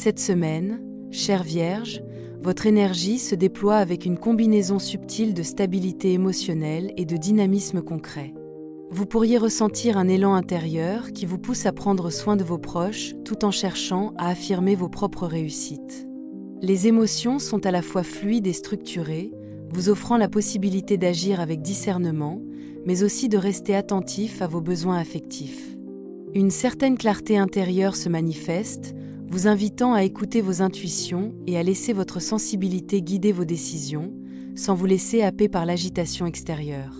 Cette semaine, chère Vierge, votre énergie se déploie avec une combinaison subtile de stabilité émotionnelle et de dynamisme concret. Vous pourriez ressentir un élan intérieur qui vous pousse à prendre soin de vos proches tout en cherchant à affirmer vos propres réussites. Les émotions sont à la fois fluides et structurées, vous offrant la possibilité d'agir avec discernement, mais aussi de rester attentif à vos besoins affectifs. Une certaine clarté intérieure se manifeste, vous invitant à écouter vos intuitions et à laisser votre sensibilité guider vos décisions, sans vous laisser happer par l'agitation extérieure.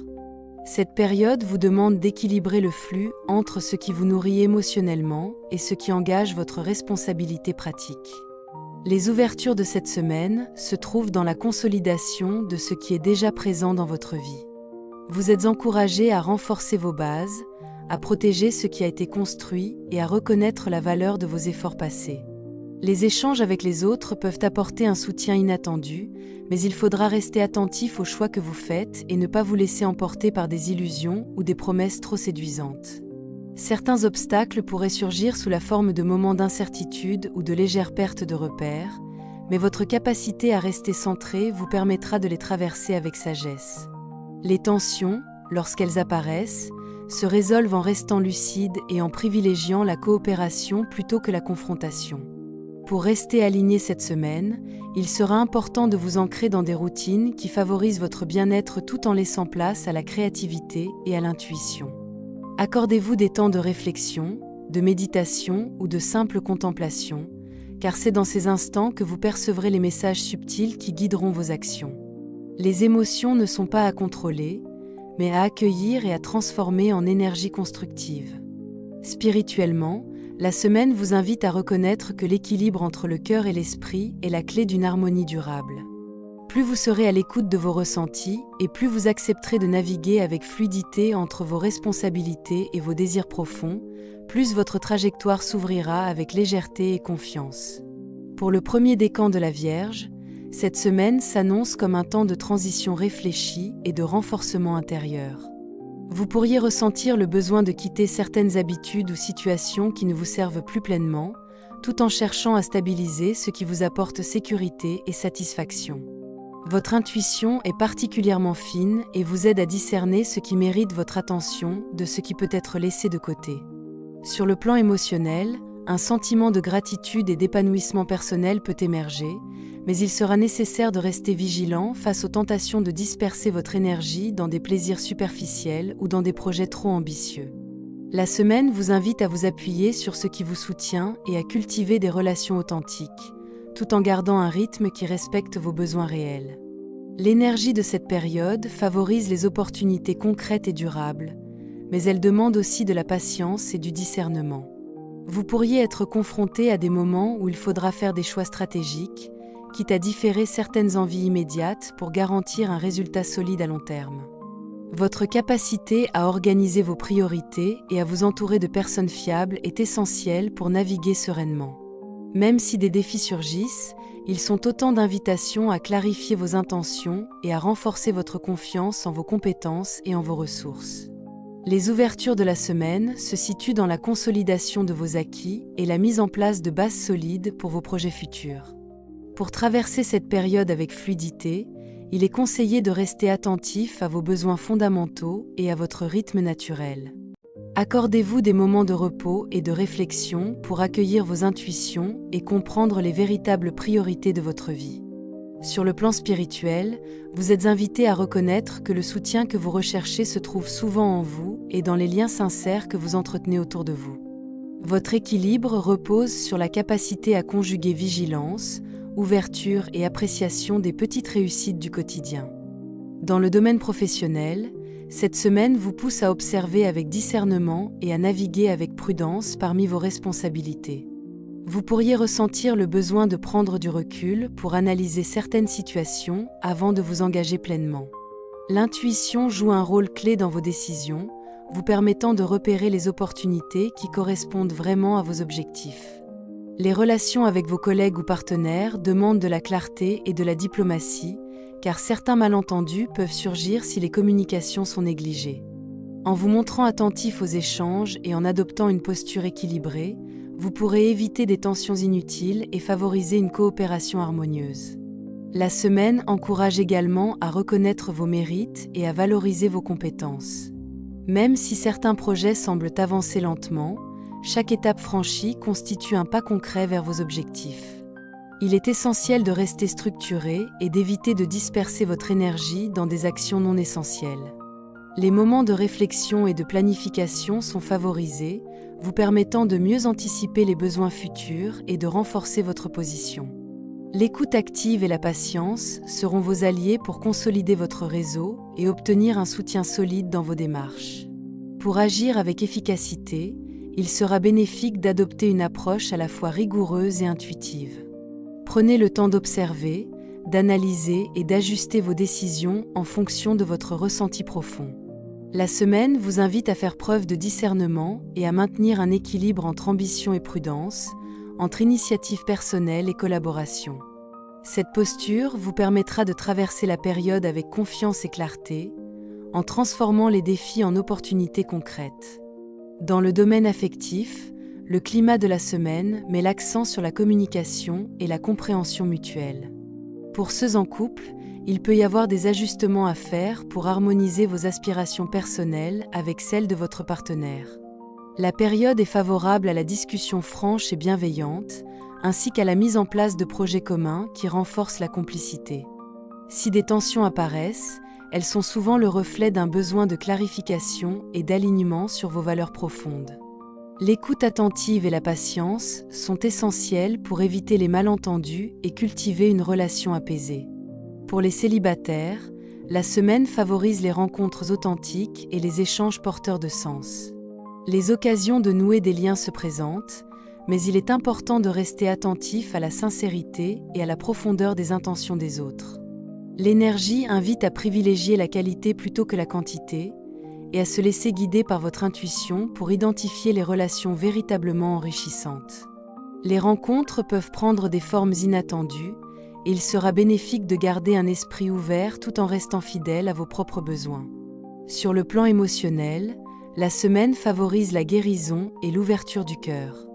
Cette période vous demande d'équilibrer le flux entre ce qui vous nourrit émotionnellement et ce qui engage votre responsabilité pratique. Les ouvertures de cette semaine se trouvent dans la consolidation de ce qui est déjà présent dans votre vie. Vous êtes encouragé à renforcer vos bases, à protéger ce qui a été construit et à reconnaître la valeur de vos efforts passés. Les échanges avec les autres peuvent apporter un soutien inattendu, mais il faudra rester attentif aux choix que vous faites et ne pas vous laisser emporter par des illusions ou des promesses trop séduisantes. Certains obstacles pourraient surgir sous la forme de moments d'incertitude ou de légères pertes de repères, mais votre capacité à rester centré vous permettra de les traverser avec sagesse. Les tensions, lorsqu'elles apparaissent, se résolvent en restant lucide et en privilégiant la coopération plutôt que la confrontation. Pour rester aligné cette semaine, il sera important de vous ancrer dans des routines qui favorisent votre bien-être tout en laissant place à la créativité et à l'intuition. Accordez-vous des temps de réflexion, de méditation ou de simple contemplation, car c'est dans ces instants que vous percevrez les messages subtils qui guideront vos actions. Les émotions ne sont pas à contrôler, mais à accueillir et à transformer en énergie constructive. Spirituellement, la semaine vous invite à reconnaître que l'équilibre entre le cœur et l'esprit est la clé d'une harmonie durable. Plus vous serez à l'écoute de vos ressentis et plus vous accepterez de naviguer avec fluidité entre vos responsabilités et vos désirs profonds, plus votre trajectoire s'ouvrira avec légèreté et confiance. Pour le premier décan de la Vierge, cette semaine s'annonce comme un temps de transition réfléchie et de renforcement intérieur. Vous pourriez ressentir le besoin de quitter certaines habitudes ou situations qui ne vous servent plus pleinement, tout en cherchant à stabiliser ce qui vous apporte sécurité et satisfaction. Votre intuition est particulièrement fine et vous aide à discerner ce qui mérite votre attention de ce qui peut être laissé de côté. Sur le plan émotionnel, un sentiment de gratitude et d'épanouissement personnel peut émerger, mais il sera nécessaire de rester vigilant face aux tentations de disperser votre énergie dans des plaisirs superficiels ou dans des projets trop ambitieux. La semaine vous invite à vous appuyer sur ce qui vous soutient et à cultiver des relations authentiques, tout en gardant un rythme qui respecte vos besoins réels. L'énergie de cette période favorise les opportunités concrètes et durables, mais elle demande aussi de la patience et du discernement. Vous pourriez être confronté à des moments où il faudra faire des choix stratégiques, quitte à différer certaines envies immédiates pour garantir un résultat solide à long terme. Votre capacité à organiser vos priorités et à vous entourer de personnes fiables est essentielle pour naviguer sereinement. Même si des défis surgissent, ils sont autant d'invitations à clarifier vos intentions et à renforcer votre confiance en vos compétences et en vos ressources. Les ouvertures de la semaine se situent dans la consolidation de vos acquis et la mise en place de bases solides pour vos projets futurs. Pour traverser cette période avec fluidité, il est conseillé de rester attentif à vos besoins fondamentaux et à votre rythme naturel. Accordez-vous des moments de repos et de réflexion pour accueillir vos intuitions et comprendre les véritables priorités de votre vie. Sur le plan spirituel, vous êtes invité à reconnaître que le soutien que vous recherchez se trouve souvent en vous et dans les liens sincères que vous entretenez autour de vous. Votre équilibre repose sur la capacité à conjuguer vigilance, ouverture et appréciation des petites réussites du quotidien. Dans le domaine professionnel, cette semaine vous pousse à observer avec discernement et à naviguer avec prudence parmi vos responsabilités. Vous pourriez ressentir le besoin de prendre du recul pour analyser certaines situations avant de vous engager pleinement. L'intuition joue un rôle clé dans vos décisions, vous permettant de repérer les opportunités qui correspondent vraiment à vos objectifs. Les relations avec vos collègues ou partenaires demandent de la clarté et de la diplomatie, car certains malentendus peuvent surgir si les communications sont négligées. En vous montrant attentif aux échanges et en adoptant une posture équilibrée, Vous pourrez éviter des tensions inutiles et favoriser une coopération harmonieuse. La semaine encourage également à reconnaître vos mérites et à valoriser vos compétences. Même si certains projets semblent avancer lentement, chaque étape franchie constitue un pas concret vers vos objectifs. Il est essentiel de rester structuré et d'éviter de disperser votre énergie dans des actions non essentielles. Les moments de réflexion et de planification sont favorisés, vous permettant de mieux anticiper les besoins futurs et de renforcer votre position. L'écoute active et la patience seront vos alliés pour consolider votre réseau et obtenir un soutien solide dans vos démarches. Pour agir avec efficacité, il sera bénéfique d'adopter une approche à la fois rigoureuse et intuitive. Prenez le temps d'observer, d'analyser et d'ajuster vos décisions en fonction de votre ressenti profond. La semaine vous invite à faire preuve de discernement et à maintenir un équilibre entre ambition et prudence, entre initiative personnelle et collaboration. Cette posture vous permettra de traverser la période avec confiance et clarté, en transformant les défis en opportunités concrètes. Dans le domaine affectif, le climat de la semaine met l'accent sur la communication et la compréhension mutuelle. Pour ceux en couple, il peut y avoir des ajustements à faire pour harmoniser vos aspirations personnelles avec celles de votre partenaire. La période est favorable à la discussion franche et bienveillante, ainsi qu'à la mise en place de projets communs qui renforcent la complicité. Si des tensions apparaissent, elles sont souvent le reflet d'un besoin de clarification et d'alignement sur vos valeurs profondes. L'écoute attentive et la patience sont essentielles pour éviter les malentendus et cultiver une relation apaisée. Pour les célibataires, la semaine favorise les rencontres authentiques et les échanges porteurs de sens. Les occasions de nouer des liens se présentent, mais il est important de rester attentif à la sincérité et à la profondeur des intentions des autres. L'énergie invite à privilégier la qualité plutôt que la quantité et à se laisser guider par votre intuition pour identifier les relations véritablement enrichissantes. Les rencontres peuvent prendre des formes inattendues, et il sera bénéfique de garder un esprit ouvert tout en restant fidèle à vos propres besoins. Sur le plan émotionnel, la semaine favorise la guérison et l'ouverture du cœur.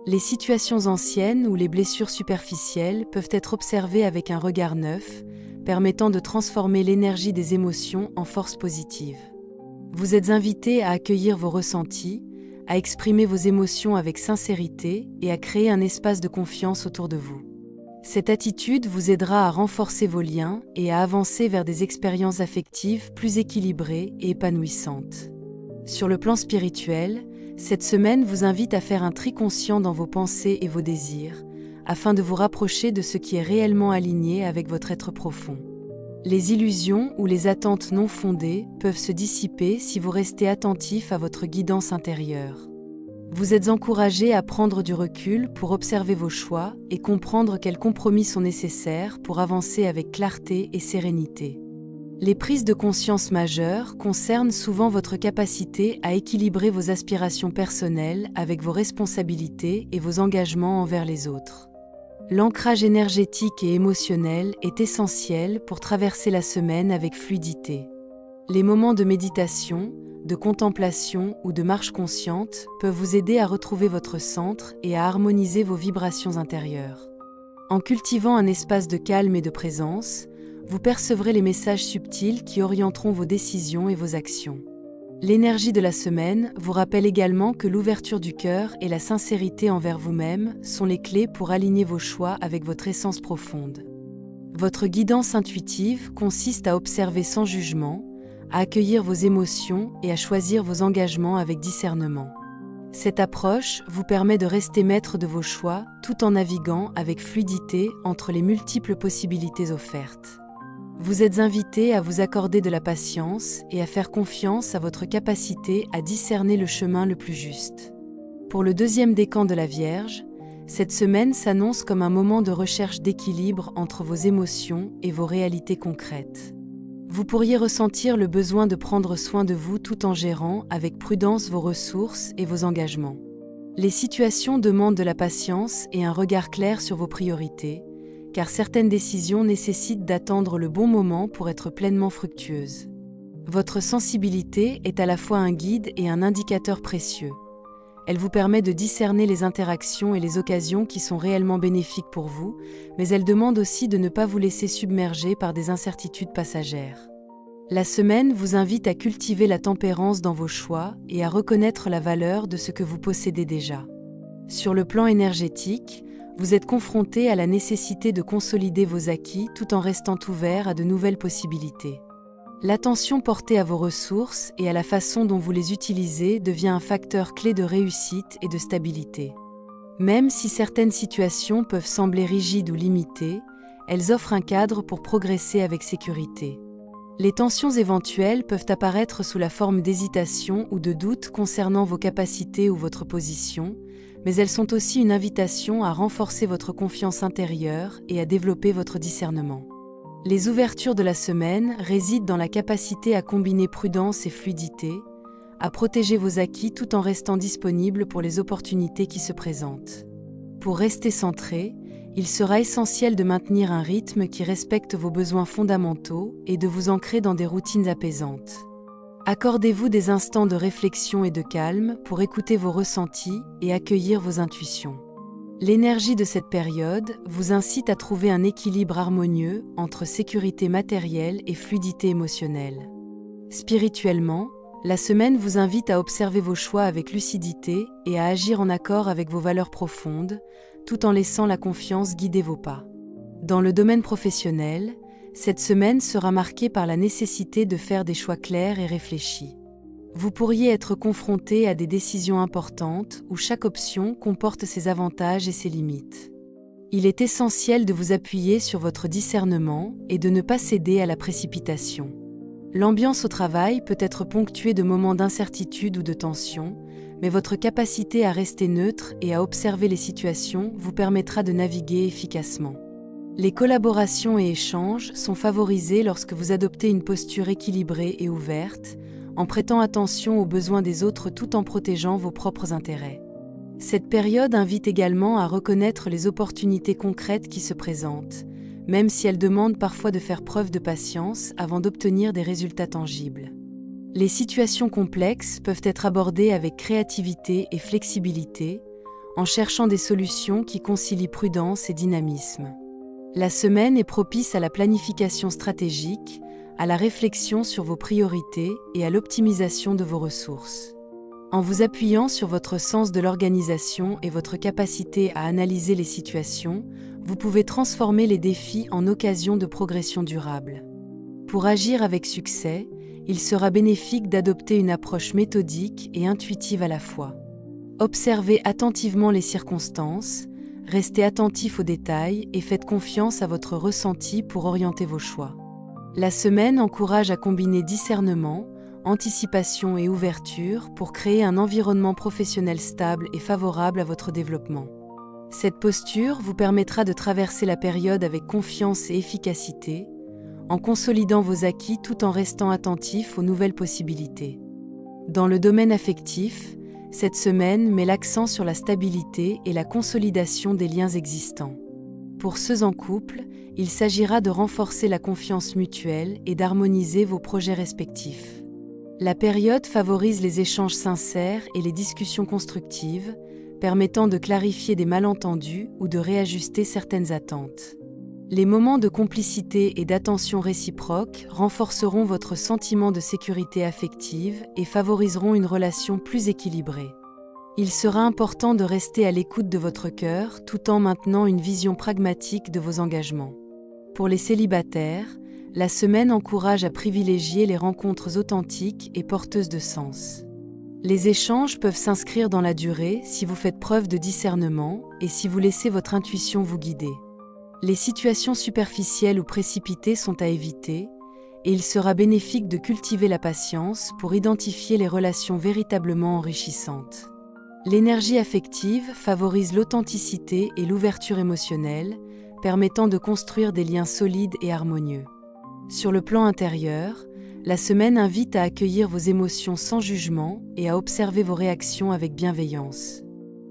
Les situations anciennes ou les blessures superficielles peuvent être observées avec un regard neuf, permettant de transformer l'énergie des émotions en force positive. Vous êtes invité à accueillir vos ressentis, à exprimer vos émotions avec sincérité et à créer un espace de confiance autour de vous. Cette attitude vous aidera à renforcer vos liens et à avancer vers des expériences affectives plus équilibrées et épanouissantes. Sur le plan spirituel, cette semaine vous invite à faire un tri conscient dans vos pensées et vos désirs, afin de vous rapprocher de ce qui est réellement aligné avec votre être profond. Les illusions ou les attentes non fondées peuvent se dissiper si vous restez attentif à votre guidance intérieure. Vous êtes encouragé à prendre du recul pour observer vos choix et comprendre quels compromis sont nécessaires pour avancer avec clarté et sérénité. Les prises de conscience majeures concernent souvent votre capacité à équilibrer vos aspirations personnelles avec vos responsabilités et vos engagements envers les autres. L'ancrage énergétique et émotionnel est essentiel pour traverser la semaine avec fluidité. Les moments de méditation, de contemplation ou de marche consciente peuvent vous aider à retrouver votre centre et à harmoniser vos vibrations intérieures. En cultivant un espace de calme et de présence, vous percevrez les messages subtils qui orienteront vos décisions et vos actions. L'énergie de la semaine vous rappelle également que l'ouverture du cœur et la sincérité envers vous-même sont les clés pour aligner vos choix avec votre essence profonde. Votre guidance intuitive consiste à observer sans jugement, à accueillir vos émotions et à choisir vos engagements avec discernement. Cette approche vous permet de rester maître de vos choix tout en naviguant avec fluidité entre les multiples possibilités offertes. Vous êtes invité à vous accorder de la patience et à faire confiance à votre capacité à discerner le chemin le plus juste. Pour le deuxième décan de la Vierge, cette semaine s'annonce comme un moment de recherche d'équilibre entre vos émotions et vos réalités concrètes. Vous pourriez ressentir le besoin de prendre soin de vous tout en gérant avec prudence vos ressources et vos engagements. Les situations demandent de la patience et un regard clair sur vos priorités, car certaines décisions nécessitent d'attendre le bon moment pour être pleinement fructueuses. Votre sensibilité est à la fois un guide et un indicateur précieux. Elle vous permet de discerner les interactions et les occasions qui sont réellement bénéfiques pour vous, mais elle demande aussi de ne pas vous laisser submerger par des incertitudes passagères. La semaine vous invite à cultiver la tempérance dans vos choix et à reconnaître la valeur de ce que vous possédez déjà. Sur le plan énergétique, vous êtes confronté à la nécessité de consolider vos acquis tout en restant ouvert à de nouvelles possibilités. L'attention portée à vos ressources et à la façon dont vous les utilisez devient un facteur clé de réussite et de stabilité. Même si certaines situations peuvent sembler rigides ou limitées, elles offrent un cadre pour progresser avec sécurité. Les tensions éventuelles peuvent apparaître sous la forme d'hésitation ou de doutes concernant vos capacités ou votre position, mais elles sont aussi une invitation à renforcer votre confiance intérieure et à développer votre discernement. Les ouvertures de la semaine résident dans la capacité à combiner prudence et fluidité, à protéger vos acquis tout en restant disponible pour les opportunités qui se présentent. Pour rester centré, il sera essentiel de maintenir un rythme qui respecte vos besoins fondamentaux et de vous ancrer dans des routines apaisantes. Accordez-vous des instants de réflexion et de calme pour écouter vos ressentis et accueillir vos intuitions. L'énergie de cette période vous incite à trouver un équilibre harmonieux entre sécurité matérielle et fluidité émotionnelle. Spirituellement, la semaine vous invite à observer vos choix avec lucidité et à agir en accord avec vos valeurs profondes, tout en laissant la confiance guider vos pas. Dans le domaine professionnel, cette semaine sera marquée par la nécessité de faire des choix clairs et réfléchis. Vous pourriez être confronté à des décisions importantes où chaque option comporte ses avantages et ses limites. Il est essentiel de vous appuyer sur votre discernement et de ne pas céder à la précipitation. L'ambiance au travail peut être ponctuée de moments d'incertitude ou de tension, mais votre capacité à rester neutre et à observer les situations vous permettra de naviguer efficacement. Les collaborations et échanges sont favorisés lorsque vous adoptez une posture équilibrée et ouverte, en prêtant attention aux besoins des autres tout en protégeant vos propres intérêts. Cette période invite également à reconnaître les opportunités concrètes qui se présentent, même si elles demandent parfois de faire preuve de patience avant d'obtenir des résultats tangibles. Les situations complexes peuvent être abordées avec créativité et flexibilité, en cherchant des solutions qui concilient prudence et dynamisme. La semaine est propice à la planification stratégique, à la réflexion sur vos priorités et à l'optimisation de vos ressources. En vous appuyant sur votre sens de l'organisation et votre capacité à analyser les situations, vous pouvez transformer les défis en occasions de progression durable. Pour agir avec succès, il sera bénéfique d'adopter une approche méthodique et intuitive à la fois. Observez attentivement les circonstances, restez attentif aux détails et faites confiance à votre ressenti pour orienter vos choix. La semaine encourage à combiner discernement, anticipation et ouverture pour créer un environnement professionnel stable et favorable à votre développement. Cette posture vous permettra de traverser la période avec confiance et efficacité, en consolidant vos acquis tout en restant attentif aux nouvelles possibilités. Dans le domaine affectif, cette semaine met l'accent sur la stabilité et la consolidation des liens existants. Pour ceux en couple, il s'agira de renforcer la confiance mutuelle et d'harmoniser vos projets respectifs. La période favorise les échanges sincères et les discussions constructives, permettant de clarifier des malentendus ou de réajuster certaines attentes. Les moments de complicité et d'attention réciproque renforceront votre sentiment de sécurité affective et favoriseront une relation plus équilibrée. Il sera important de rester à l'écoute de votre cœur tout en maintenant une vision pragmatique de vos engagements. Pour les célibataires, la semaine encourage à privilégier les rencontres authentiques et porteuses de sens. Les échanges peuvent s'inscrire dans la durée si vous faites preuve de discernement et si vous laissez votre intuition vous guider. Les situations superficielles ou précipitées sont à éviter, et il sera bénéfique de cultiver la patience pour identifier les relations véritablement enrichissantes. L'énergie affective favorise l'authenticité et l'ouverture émotionnelle, permettant de construire des liens solides et harmonieux. Sur le plan intérieur, la semaine invite à accueillir vos émotions sans jugement et à observer vos réactions avec bienveillance.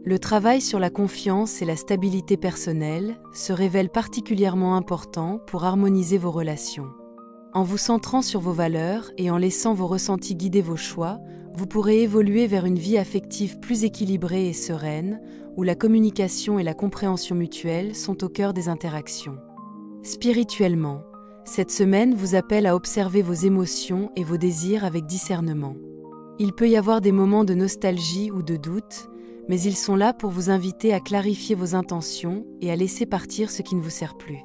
Le travail sur la confiance et la stabilité personnelle se révèle particulièrement important pour harmoniser vos relations. En vous centrant sur vos valeurs et en laissant vos ressentis guider vos choix, Vous pourrez évoluer vers une vie affective plus équilibrée et sereine, où la communication et la compréhension mutuelle sont au cœur des interactions. Spirituellement, cette semaine vous appelle à observer vos émotions et vos désirs avec discernement. Il peut y avoir des moments de nostalgie ou de doute, mais ils sont là pour vous inviter à clarifier vos intentions et à laisser partir ce qui ne vous sert plus.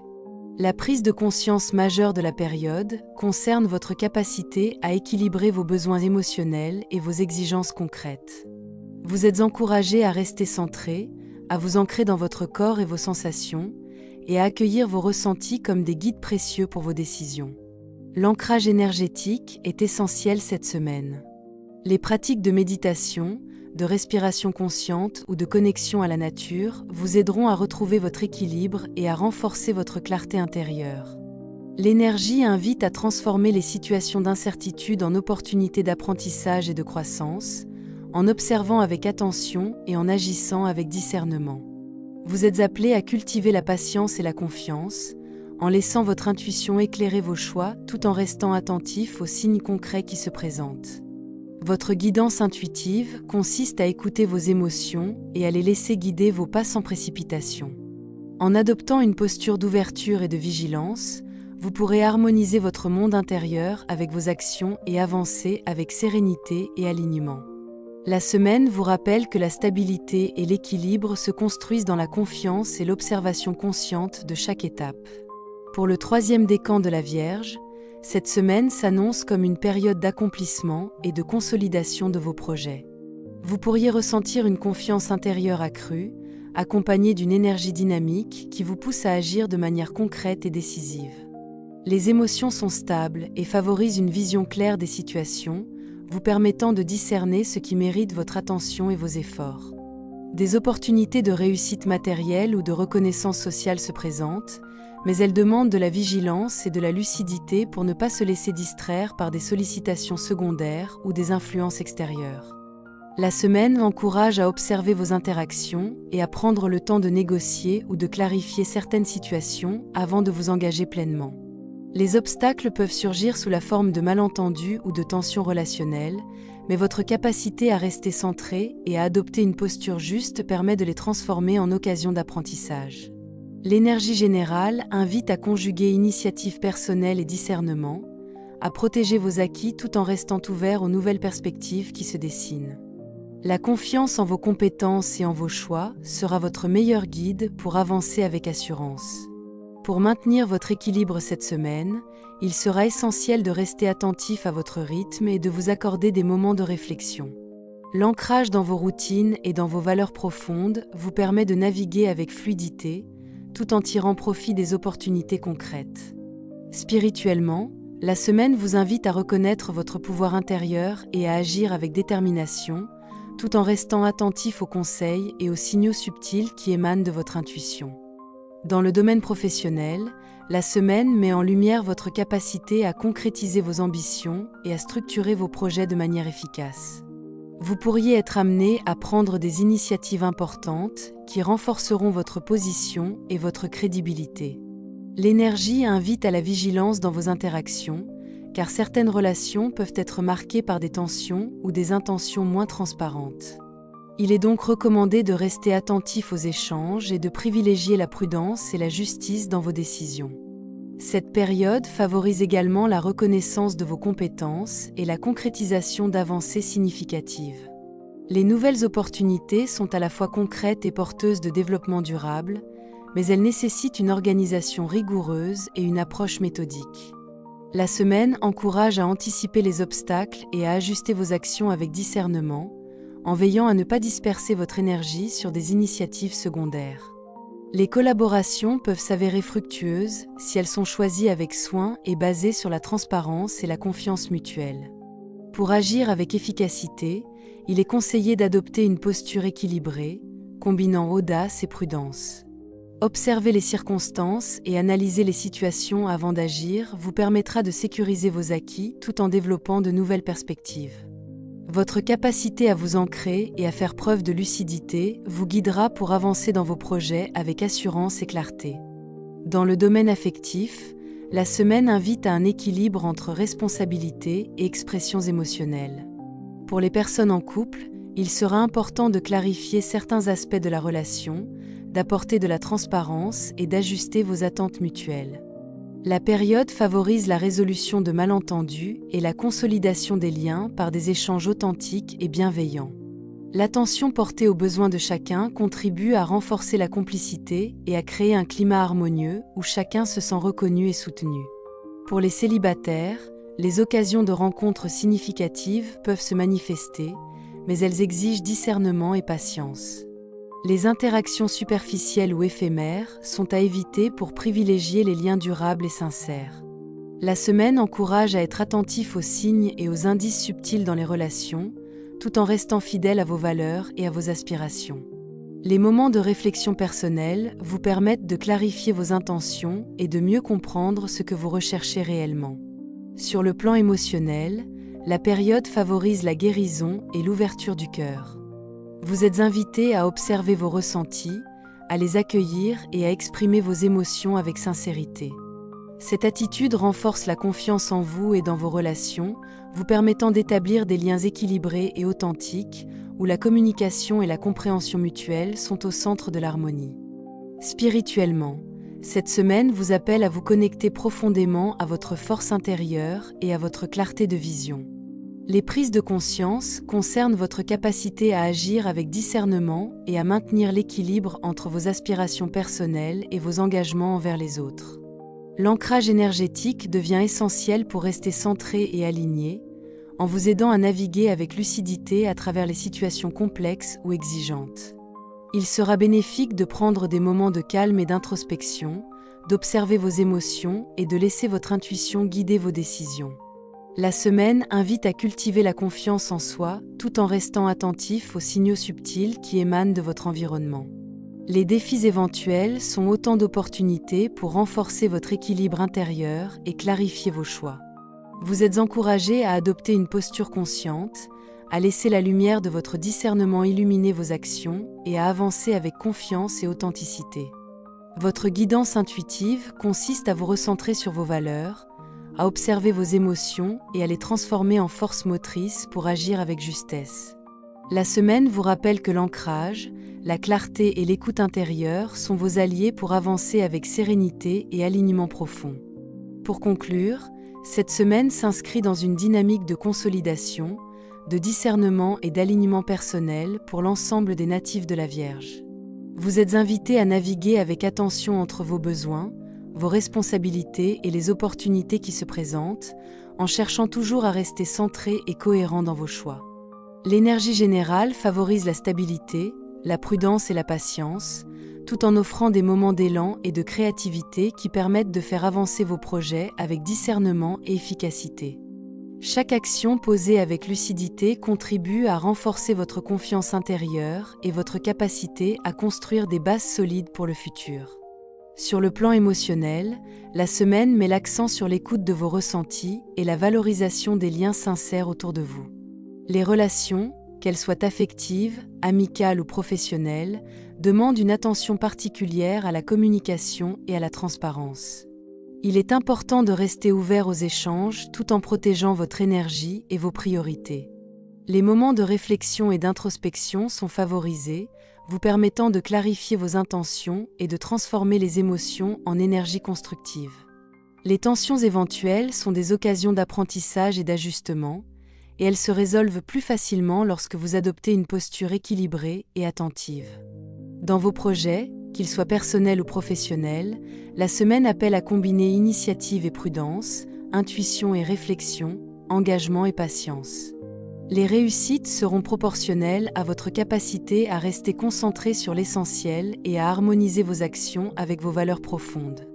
La prise de conscience majeure de la période concerne votre capacité à équilibrer vos besoins émotionnels et vos exigences concrètes. Vous êtes encouragé à rester centré, à vous ancrer dans votre corps et vos sensations, et à accueillir vos ressentis comme des guides précieux pour vos décisions. L'ancrage énergétique est essentiel cette semaine. Les pratiques de méditation, de respiration consciente ou de connexion à la nature vous aideront à retrouver votre équilibre et à renforcer votre clarté intérieure. L'énergie invite à transformer les situations d'incertitude en opportunités d'apprentissage et de croissance, en observant avec attention et en agissant avec discernement. Vous êtes appelé à cultiver la patience et la confiance, en laissant votre intuition éclairer vos choix tout en restant attentif aux signes concrets qui se présentent. Votre guidance intuitive consiste à écouter vos émotions et à les laisser guider vos pas sans précipitation. En adoptant une posture d'ouverture et de vigilance, vous pourrez harmoniser votre monde intérieur avec vos actions et avancer avec sérénité et alignement. La semaine vous rappelle que la stabilité et l'équilibre se construisent dans la confiance et l'observation consciente de chaque étape. Pour le 3e décan de la Vierge, cette semaine s'annonce comme une période d'accomplissement et de consolidation de vos projets. Vous pourriez ressentir une confiance intérieure accrue, accompagnée d'une énergie dynamique qui vous pousse à agir de manière concrète et décisive. Les émotions sont stables et favorisent une vision claire des situations, vous permettant de discerner ce qui mérite votre attention et vos efforts. Des opportunités de réussite matérielle ou de reconnaissance sociale se présentent, mais elles demandent de la vigilance et de la lucidité pour ne pas se laisser distraire par des sollicitations secondaires ou des influences extérieures. La semaine encourage à observer vos interactions et à prendre le temps de négocier ou de clarifier certaines situations avant de vous engager pleinement. Les obstacles peuvent surgir sous la forme de malentendus ou de tensions relationnelles, mais votre capacité à rester centré et à adopter une posture juste permet de les transformer en occasion d'apprentissage. L'énergie générale invite à conjuguer initiative personnelle et discernement, à protéger vos acquis tout en restant ouvert aux nouvelles perspectives qui se dessinent. La confiance en vos compétences et en vos choix sera votre meilleur guide pour avancer avec assurance. Pour maintenir votre équilibre cette semaine, il sera essentiel de rester attentif à votre rythme et de vous accorder des moments de réflexion. L'ancrage dans vos routines et dans vos valeurs profondes vous permet de naviguer avec fluidité, tout en tirant profit des opportunités concrètes. Spirituellement, la semaine vous invite à reconnaître votre pouvoir intérieur et à agir avec détermination, tout en restant attentif aux conseils et aux signaux subtils qui émanent de votre intuition. Dans le domaine professionnel, la semaine met en lumière votre capacité à concrétiser vos ambitions et à structurer vos projets de manière efficace. Vous pourriez être amené à prendre des initiatives importantes qui renforceront votre position et votre crédibilité. L'énergie invite à la vigilance dans vos interactions, car certaines relations peuvent être marquées par des tensions ou des intentions moins transparentes. Il est donc recommandé de rester attentif aux échanges et de privilégier la prudence et la justice dans vos décisions. Cette période favorise également la reconnaissance de vos compétences et la concrétisation d'avancées significatives. Les nouvelles opportunités sont à la fois concrètes et porteuses de développement durable, mais elles nécessitent une organisation rigoureuse et une approche méthodique. La semaine encourage à anticiper les obstacles et à ajuster vos actions avec discernement, en veillant à ne pas disperser votre énergie sur des initiatives secondaires. Les collaborations peuvent s'avérer fructueuses si elles sont choisies avec soin et basées sur la transparence et la confiance mutuelle. Pour agir avec efficacité, il est conseillé d'adopter une posture équilibrée, combinant audace et prudence. Observer les circonstances et analyser les situations avant d'agir vous permettra de sécuriser vos acquis tout en développant de nouvelles perspectives. Votre capacité à vous ancrer et à faire preuve de lucidité vous guidera pour avancer dans vos projets avec assurance et clarté. Dans le domaine affectif, la semaine invite à un équilibre entre responsabilité et expressions émotionnelles. Pour les personnes en couple, il sera important de clarifier certains aspects de la relation, d'apporter de la transparence et d'ajuster vos attentes mutuelles. La période favorise la résolution de malentendus et la consolidation des liens par des échanges authentiques et bienveillants. L'attention portée aux besoins de chacun contribue à renforcer la complicité et à créer un climat harmonieux où chacun se sent reconnu et soutenu. Pour les célibataires, les occasions de rencontres significatives peuvent se manifester, mais elles exigent discernement et patience. Les interactions superficielles ou éphémères sont à éviter pour privilégier les liens durables et sincères. La semaine encourage à être attentif aux signes et aux indices subtils dans les relations, tout en restant fidèle à vos valeurs et à vos aspirations. Les moments de réflexion personnelle vous permettent de clarifier vos intentions et de mieux comprendre ce que vous recherchez réellement. Sur le plan émotionnel, la période favorise la guérison et l'ouverture du cœur. Vous êtes invité à observer vos ressentis, à les accueillir et à exprimer vos émotions avec sincérité. Cette attitude renforce la confiance en vous et dans vos relations, vous permettant d'établir des liens équilibrés et authentiques, où la communication et la compréhension mutuelle sont au centre de l'harmonie. Spirituellement, cette semaine vous appelle à vous connecter profondément à votre force intérieure et à votre clarté de vision. Les prises de conscience concernent votre capacité à agir avec discernement et à maintenir l'équilibre entre vos aspirations personnelles et vos engagements envers les autres. L'ancrage énergétique devient essentiel pour rester centré et aligné, en vous aidant à naviguer avec lucidité à travers les situations complexes ou exigeantes. Il sera bénéfique de prendre des moments de calme et d'introspection, d'observer vos émotions et de laisser votre intuition guider vos décisions. La semaine invite à cultiver la confiance en soi tout en restant attentif aux signaux subtils qui émanent de votre environnement. Les défis éventuels sont autant d'opportunités pour renforcer votre équilibre intérieur et clarifier vos choix. Vous êtes encouragé à adopter une posture consciente, à laisser la lumière de votre discernement illuminer vos actions et à avancer avec confiance et authenticité. Votre guidance intuitive consiste à vous recentrer sur vos valeurs, à observer vos émotions et à les transformer en force motrice pour agir avec justesse. La semaine vous rappelle que l'ancrage, la clarté et l'écoute intérieure sont vos alliés pour avancer avec sérénité et alignement profond. Pour conclure, cette semaine s'inscrit dans une dynamique de consolidation, de discernement et d'alignement personnel pour l'ensemble des natifs de la Vierge. Vous êtes invités à naviguer avec attention entre vos besoins, vos responsabilités et les opportunités qui se présentent, en cherchant toujours à rester centré et cohérent dans vos choix. L'énergie générale favorise la stabilité, la prudence et la patience, tout en offrant des moments d'élan et de créativité qui permettent de faire avancer vos projets avec discernement et efficacité. Chaque action posée avec lucidité contribue à renforcer votre confiance intérieure et votre capacité à construire des bases solides pour le futur. Sur le plan émotionnel, la semaine met l'accent sur l'écoute de vos ressentis et la valorisation des liens sincères autour de vous. Les relations, qu'elles soient affectives, amicales ou professionnelles, demandent une attention particulière à la communication et à la transparence. Il est important de rester ouvert aux échanges tout en protégeant votre énergie et vos priorités. Les moments de réflexion et d'introspection sont favorisés, vous permettant de clarifier vos intentions et de transformer les émotions en énergie constructive. Les tensions éventuelles sont des occasions d'apprentissage et d'ajustement, et elles se résolvent plus facilement lorsque vous adoptez une posture équilibrée et attentive. Dans vos projets, qu'ils soient personnels ou professionnels, la semaine appelle à combiner initiative et prudence, intuition et réflexion, engagement et patience. Les réussites seront proportionnelles à votre capacité à rester concentré sur l'essentiel et à harmoniser vos actions avec vos valeurs profondes.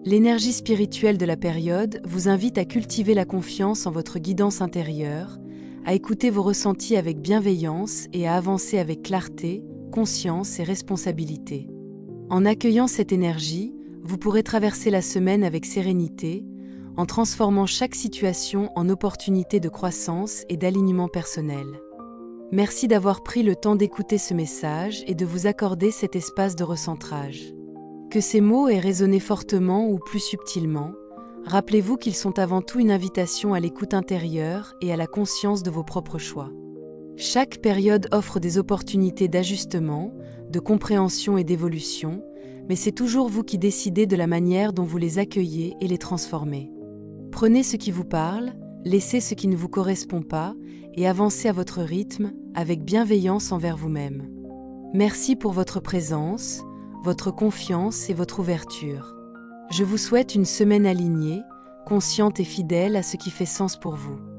L'énergie spirituelle de la période vous invite à cultiver la confiance en votre guidance intérieure, à écouter vos ressentis avec bienveillance et à avancer avec clarté, conscience et responsabilité. En accueillant cette énergie, vous pourrez traverser la semaine avec sérénité, en transformant chaque situation en opportunité de croissance et d'alignement personnel. Merci d'avoir pris le temps d'écouter ce message et de vous accorder cet espace de recentrage. Que ces mots aient résonné fortement ou plus subtilement, rappelez-vous qu'ils sont avant tout une invitation à l'écoute intérieure et à la conscience de vos propres choix. Chaque période offre des opportunités d'ajustement, de compréhension et d'évolution, mais c'est toujours vous qui décidez de la manière dont vous les accueillez et les transformez. Prenez ce qui vous parle, laissez ce qui ne vous correspond pas et avancez à votre rythme, avec bienveillance envers vous-même. Merci pour votre présence, votre confiance et votre ouverture. Je vous souhaite une semaine alignée, consciente et fidèle à ce qui fait sens pour vous.